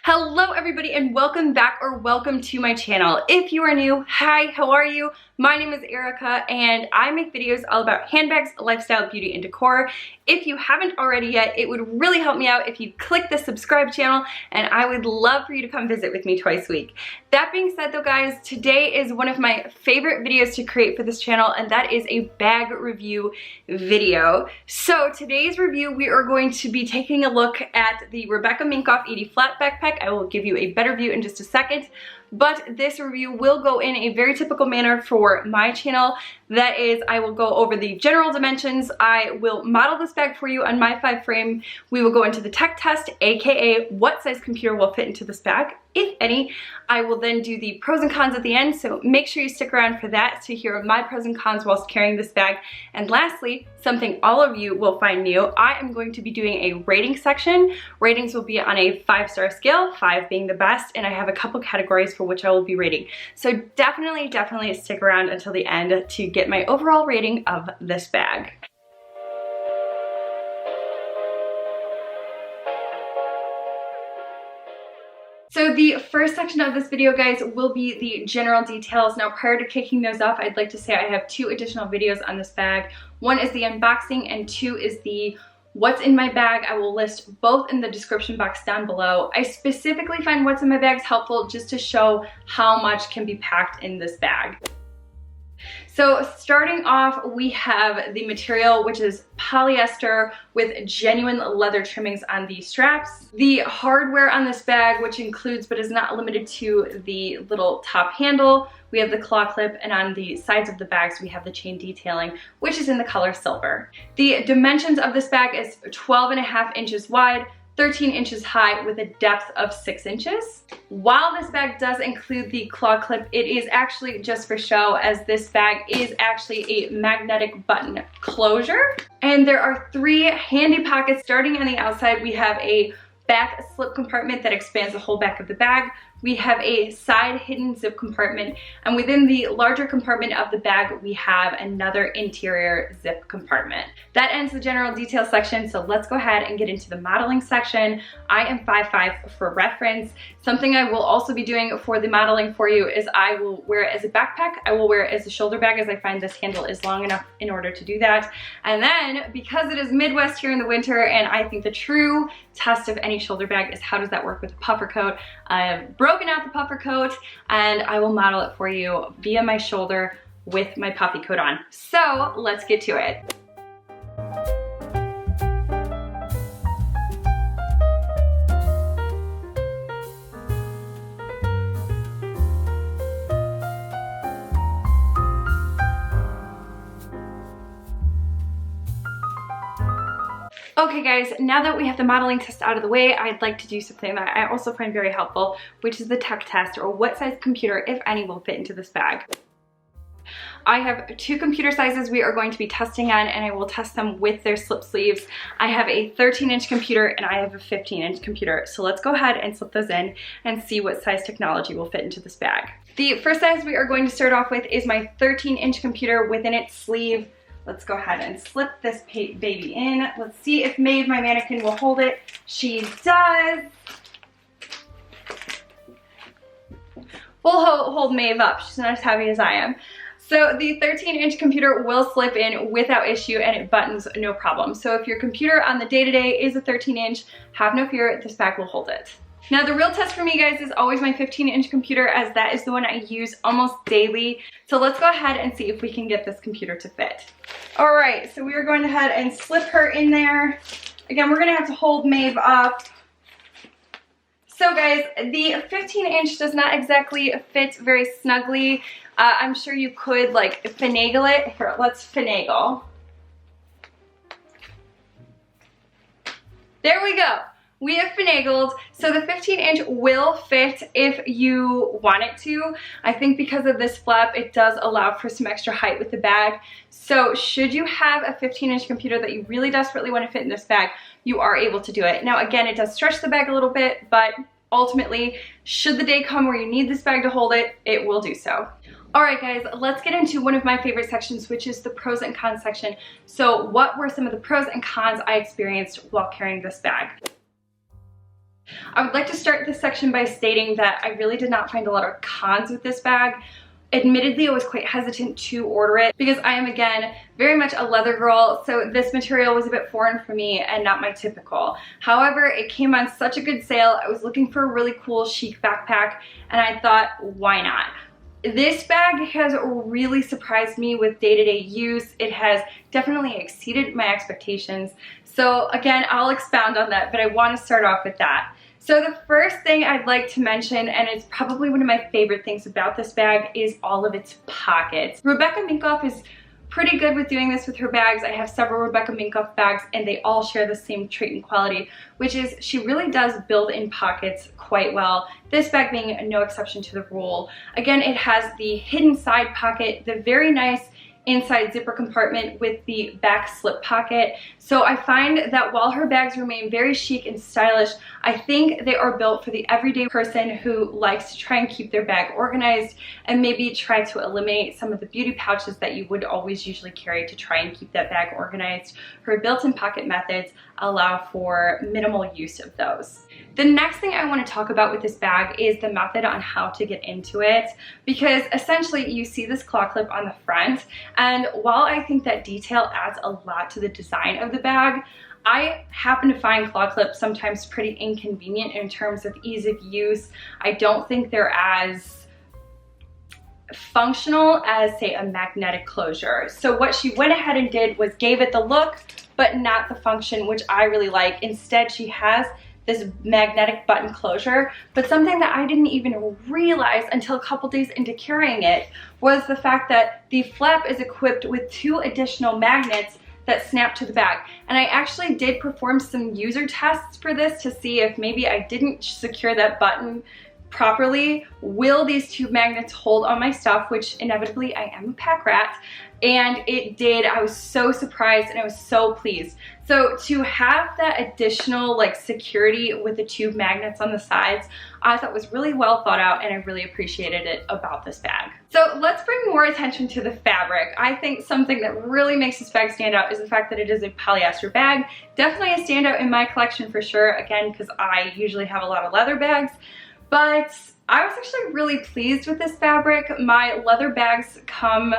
Hello everybody and welcome back or welcome to my channel. If you are new, hi, how are you? My name is Erica and I make videos all about handbags, lifestyle, beauty, and decor. If you haven't already yet, it would really help me out if you click the subscribe channel, and I would love for you to come visit with me twice a week. That being said though guys, today is one of my favorite videos to create for this channel, and that is a bag review video. So today's review, we are going to be taking a look at the Minkoff Edie Flat Backpack. I will give you a better view in just a second. But this review will go in a very typical manner for my channel. That is, I will go over the general dimensions. I will model this bag for you on my 5 frame. We will go into the tech test, aka what size computer will fit into this bag, if any. I will then do the pros and cons at the end, so make sure you stick around for that to hear my pros and cons whilst carrying this bag. And lastly, something all of you will find new, I am going to be doing a rating section. Ratings will be on a 5-star scale, 5 being the best, and I have a couple categories for which I will be rating. So definitely stick around until the end to get my overall rating of this bag. So the first section of this video, guys, will be the general details. Now, prior to kicking those off, I'd like to say I have 2 additional videos on this bag. One is the unboxing and 2 is the what's in my bag. I will list both in the description box down below. I specifically find what's in my bags helpful just to show how much can be packed in this bag. So starting off, we have the material, which is polyester with genuine leather trimmings on the straps. The hardware on this bag, which includes but is not limited to the little top handle, we have the claw clip, and on the sides of the bags we have the chain detailing, which is in the color silver. The dimensions of this bag is 12.5 inches wide, 13 inches high with a depth of 6 inches. While this bag does include the claw clip, it is actually just for show, as this bag is actually a magnetic button closure. And there are 3 handy pockets. Starting on the outside, we have a back slip compartment that expands the whole back of the bag. We have a side hidden zip compartment, and within the larger compartment of the bag, we have another interior zip compartment. That ends the general detail section, so let's go ahead and get into the modeling section. I am 5'5" for reference. Something I will also be doing for the modeling for you is I will wear it as a backpack. I will wear it as a shoulder bag, as I find this handle is long enough in order to do that. And then, because it is Midwest here in the winter, and I think the true test of any shoulder bag is how does that work with a puffer coat. I've broken out the puffer coat and I will model it for you via my shoulder with my puffy coat on. So let's get to it. Okay guys, now that we have the modeling test out of the way, I'd like to do something that I also find very helpful, which is the tech test, or what size computer, if any, will fit into this bag. I have 2 computer sizes we are going to be testing on, and I will test them with their slip sleeves. I have a 13-inch computer and I have a 15-inch computer. So let's go ahead and slip those in and see what size technology will fit into this bag. The first size we are going to start off with is my 13-inch computer within its sleeve. Let's go ahead and slip this baby in. Let's see if Maeve, my mannequin, will hold it. She does. We'll hold Maeve up. She's not as heavy as I am. So the 13-inch computer will slip in without issue, and it buttons no problem. So if your computer on the day-to-day is a 13-inch, have no fear, this bag will hold it. Now the real test for me, guys, is always my 15-inch computer, as that is the one I use almost daily. So let's go ahead and see if we can get this computer to fit. All right, so we are going ahead and slip her in there. Again, we're gonna have to hold Maeve up. So guys, the 15-inch does not exactly fit very snugly. I'm sure you could like finagle it. Here, let's finagle. There we go. We have finagled, so the 15-inch will fit if you want it to. I think because of this flap, it does allow for some extra height with the bag. So should you have a 15-inch computer that you really desperately want to fit in this bag, you are able to do it. Now again, it does stretch the bag a little bit, but ultimately, should the day come where you need this bag to hold it, it will do so. Alright guys, let's get into one of my favorite sections, which is the pros and cons section. So what were some of the pros and cons I experienced while carrying this bag? I would like to start this section by stating that I really did not find a lot of cons with this bag. Admittedly, I was quite hesitant to order it because I am, again, very much a leather girl, so this material was a bit foreign for me and not my typical. However, it came on such a good sale. I was looking for a really cool chic backpack, and I thought, why not? This bag has really surprised me with day-to-day use. It has definitely exceeded my expectations. So again, I'll expound on that, but I want to start off with that. So the first thing I'd like to mention, and it's probably one of my favorite things about this bag, is all of its pockets. Rebecca Minkoff is pretty good with doing this with her bags. I have several Rebecca Minkoff bags and they all share the same trait and quality, which is she really does build in pockets quite well. This bag being no exception to the rule. Again, it has the hidden side pocket, the very nice inside zipper compartment with the back slip pocket. So I find that while her bags remain very chic and stylish, I think they are built for the everyday person who likes to try and keep their bag organized and maybe try to eliminate some of the beauty pouches that you would always usually carry to try and keep that bag organized. Her built-in pocket methods allow for minimal use of those. The next thing I want to talk about with this bag is the method on how to get into it, because essentially you see this claw clip on the front, and while I think that detail adds a lot to the design of the bag, I happen to find claw clips sometimes pretty inconvenient in terms of ease of use. I don't think they're as functional as, say, a magnetic closure. So what she went ahead and did was gave it the look, but not the function, which I really like. Instead, she has this magnetic button closure, but something that I didn't even realize until a couple days into carrying it was the fact that the flap is equipped with 2 additional magnets that snap to the bag. And I actually did perform some user tests for this to see if maybe I didn't secure that button properly. Will these 2 magnets hold on my stuff, which inevitably I am a pack rat, and it did. I was so surprised and I was so pleased. So to have that additional like security with the 2 magnets on the sides, I thought was really well thought out, and I really appreciated it about this bag. So let's bring more attention to the fabric. I think something that really makes this bag stand out is the fact that it is a polyester bag. Definitely a standout in my collection for sure, again, because I usually have a lot of leather bags. But I was actually really pleased with this fabric. My leather bags come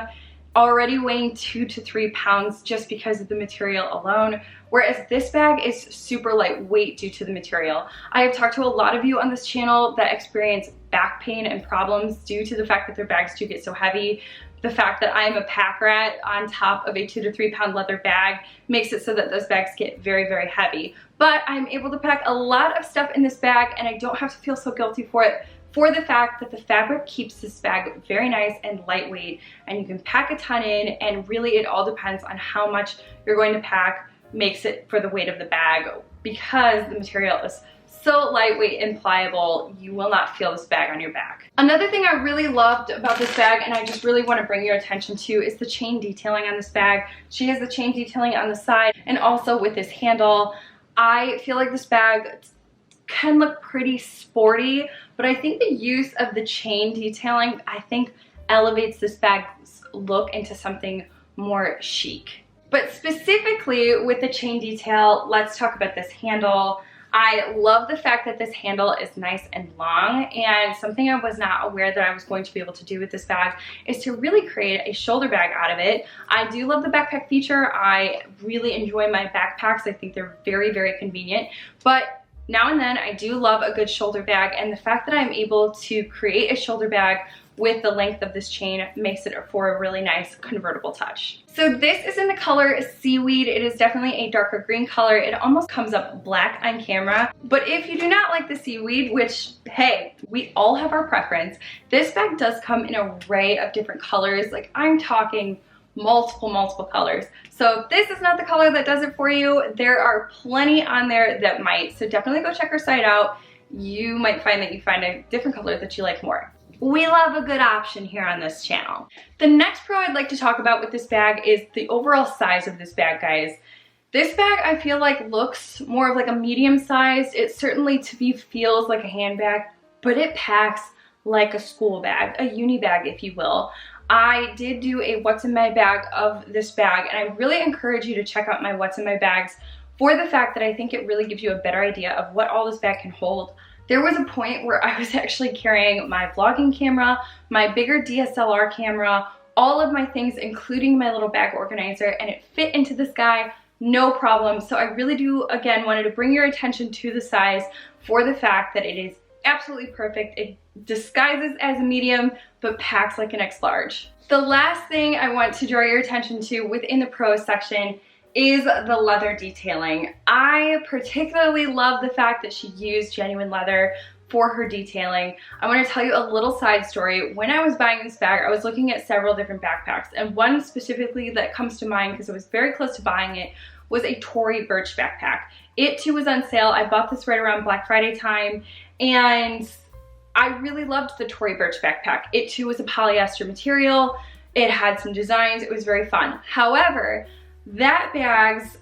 already weighing 2 to 3 pounds just because of the material alone, whereas this bag is super lightweight due to the material. I have talked to a lot of you on this channel that experience back pain and problems due to the fact that their bags do get so heavy. The fact that I'm a pack rat on top of a 2 to 3 pound leather bag makes it so that those bags get very, very heavy. But I'm able to pack a lot of stuff in this bag, and I don't have to feel so guilty for it, for the fact that the fabric keeps this bag very nice and lightweight, and you can pack a ton in, and really it all depends on how much you're going to pack makes it for the weight of the bag. Because the material is so lightweight and pliable, you will not feel this bag on your back. Another thing I really loved about this bag, and I just really want to bring your attention to, is the chain detailing on this bag. She has the chain detailing on the side and also with this handle. I feel like this bag can look pretty sporty, but I think the use of the chain detailing, I think, elevates this bag's look into something more chic. But specifically with the chain detail, let's talk about this handle. I love the fact that this handle is nice and long, and something I was not aware that I was going to be able to do with this bag is to really create a shoulder bag out of it. I do love the backpack feature. I really enjoy my backpacks. I think they're very, very convenient, but now and then I do love a good shoulder bag, and the fact that I'm able to create a shoulder bag with the length of this chain makes it for a really nice convertible touch. So this is in the color Seaweed. It is definitely a darker green color. It almost comes up black on camera. But if you do not like the seaweed, which, hey, we all have our preference, this bag does come in an array of different colors. Like, I'm talking multiple colors. So if this is not the color that does it for you, there are plenty on there that might. So definitely go check her site out. You might find that you find a different color that you like more. We love a good option here on this channel. The next pro I'd like to talk about with this bag is the overall size of this bag, guys. This bag, I feel like, looks more of like a medium sized. It certainly to me feels like a handbag, but it packs like a school bag, a uni bag, if you will. I did do a what's in my bag of this bag, and I really encourage you to check out my what's in my bags for the fact that I think it really gives you a better idea of what all this bag can hold. There was a point where I was actually carrying my vlogging camera, my bigger DSLR camera, all of my things, including my little bag organizer, and it fit into this guy, no problem. So I really do, again, wanted to bring your attention to the size for the fact that it is absolutely perfect. It disguises as a medium, but packs like an X large. The last thing I want to draw your attention to within the pros section is the leather detailing. I particularly love the fact that she used genuine leather for her detailing. I want to tell you a little side story. When I was buying this bag, I was looking at several different backpacks, and one specifically that comes to mind because I was very close to buying it was a Tory Burch backpack. It too was on sale. I bought this right around Black Friday time, and I really loved the Tory Burch backpack. It too was a polyester material. It had some designs. It was very fun. However, that bag's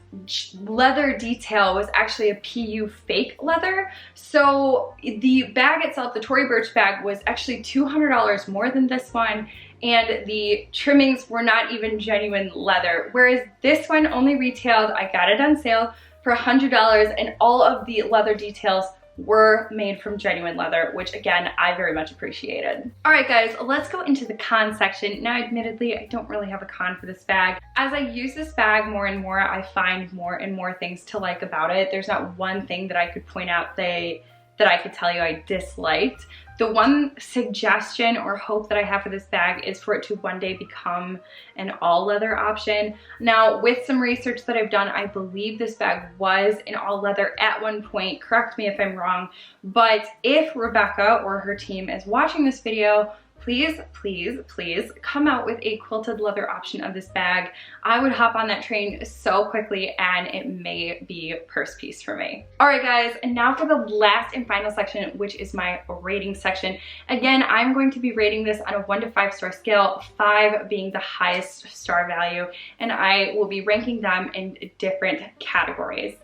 leather detail was actually a PU fake leather. So the bag itself, the Tory Burch bag, was actually $200 more than this one, and the trimmings were not even genuine leather. Whereas this one only retailed, I got it on sale for $100, and all of the leather details were made from genuine leather, which again, I very much appreciated. All right guys, let's go into the con section. Now admittedly, I don't really have a con for this bag. As I use this bag more and more, I find more and more things to like about it. There's not one thing that I could point out that I could tell you I disliked. The one suggestion or hope that I have for this bag is for it to one day become an all leather option. Now, with some research that I've done, I believe this bag was an all leather at one point. Correct me if I'm wrong, but if Rebecca or her team is watching this video, please, please, please come out with a quilted leather option of this bag. I would hop on that train so quickly, and it may be a purse piece for me. All right guys, and now for the last and final section, which is my rating section. Again, I'm going to be rating this on a 1 to 5 star scale, 5 being the highest star value, and I will be ranking them in different categories.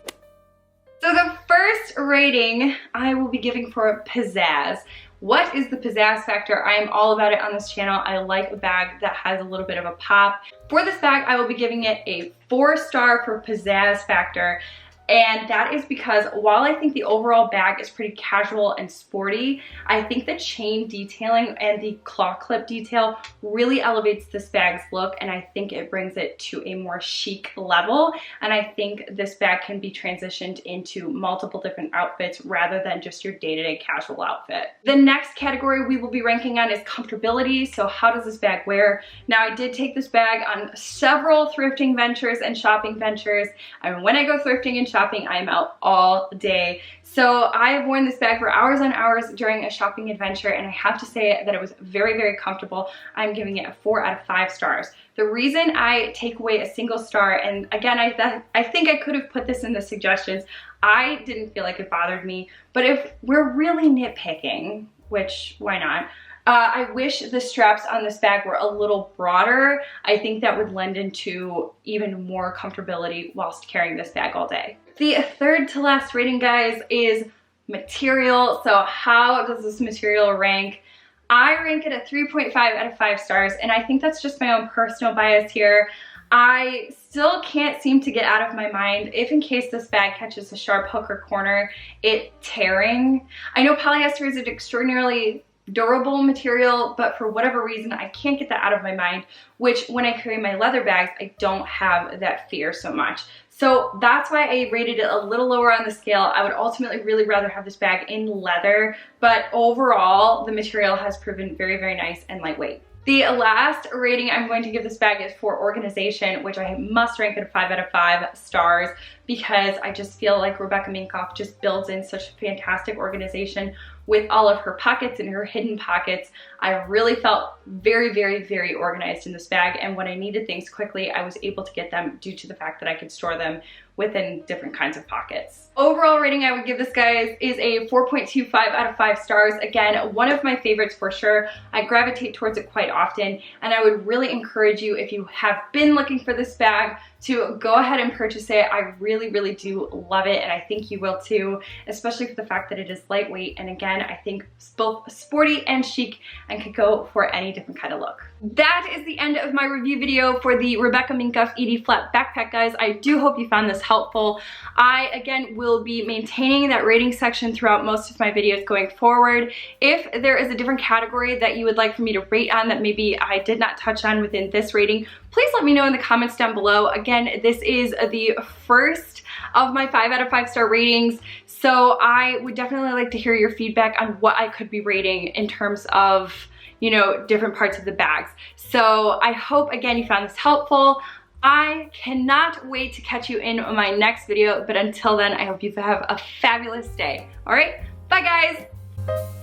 So the first rating I will be giving for pizzazz. What is the pizzazz factor? I am all about it on this channel. I like a bag that has a little bit of a pop. For this bag, I will be giving it a 4 star for pizzazz factor. And that is because while I think the overall bag is pretty casual and sporty, I think the chain detailing and the claw clip detail really elevates this bag's look, and I think it brings it to a more chic level. And I think this bag can be transitioned into multiple different outfits rather than just your day-to-day casual outfit. The next category we will be ranking on is comfortability. So how does this bag wear? Now, I did take this bag on several thrifting ventures and shopping ventures. And when I go thrifting and shopping, I am out all day. So I have worn this bag for hours on hours during a shopping adventure, and I have to say that it was very, very comfortable. I'm giving it a 4 out of 5 stars. The reason I take away a single star, and again, I think I could have put this in the suggestions, I didn't feel like it bothered me, but if we're really nitpicking, which why not? I wish the straps on this bag were a little broader. I think that would lend into even more comfortability whilst carrying this bag all day. The third to last rating, guys, is material. So how does this material rank? I rank it at 3.5 out of 5 stars, and I think that's just my own personal bias here. I still can't seem to get out of my mind, if in case this bag catches a sharp hook or corner, it tearing. I know polyester is an extraordinarily durable material, but for whatever reason, I can't get that out of my mind, which when I carry my leather bags, I don't have that fear so much. So that's why I rated it a little lower on the scale. I would ultimately really rather have this bag in leather, but overall, the material has proven very, very nice and lightweight. The last rating I'm going to give this bag is for organization, which I must rank at a 5 out of 5 stars because I just feel like Rebecca Minkoff just builds in such fantastic organization with all of her pockets and her hidden pockets. I really felt very, very, very organized in this bag, and when I needed things quickly, I was able to get them due to the fact that I could store them within different kinds of pockets. Overall rating I would give this, guys, is a 4.25 out of 5 stars. Again, one of my favorites for sure. I gravitate towards it quite often, and I would really encourage you, if you have been looking for this bag, to go ahead and purchase it. I really, really do love it, and I think you will too, especially for the fact that it is lightweight, and again, I think both sporty and chic and could go for any different kind of look. That is the end of my review video for the Rebecca Minkoff Edie Flat Backpack, guys. I do hope you found this was helpful. I, again, will be maintaining that rating section throughout most of my videos going forward. If there is a different category that you would like for me to rate on that maybe I did not touch on within this rating, please let me know in the comments down below. Again, this is the first of my 5 out of 5 star ratings, so I would definitely like to hear your feedback on what I could be rating in terms of, you know, different parts of the bags. So I hope, again, you found this helpful. I cannot wait to catch you in my next video, but until then, I hope you have a fabulous day. All right, bye guys.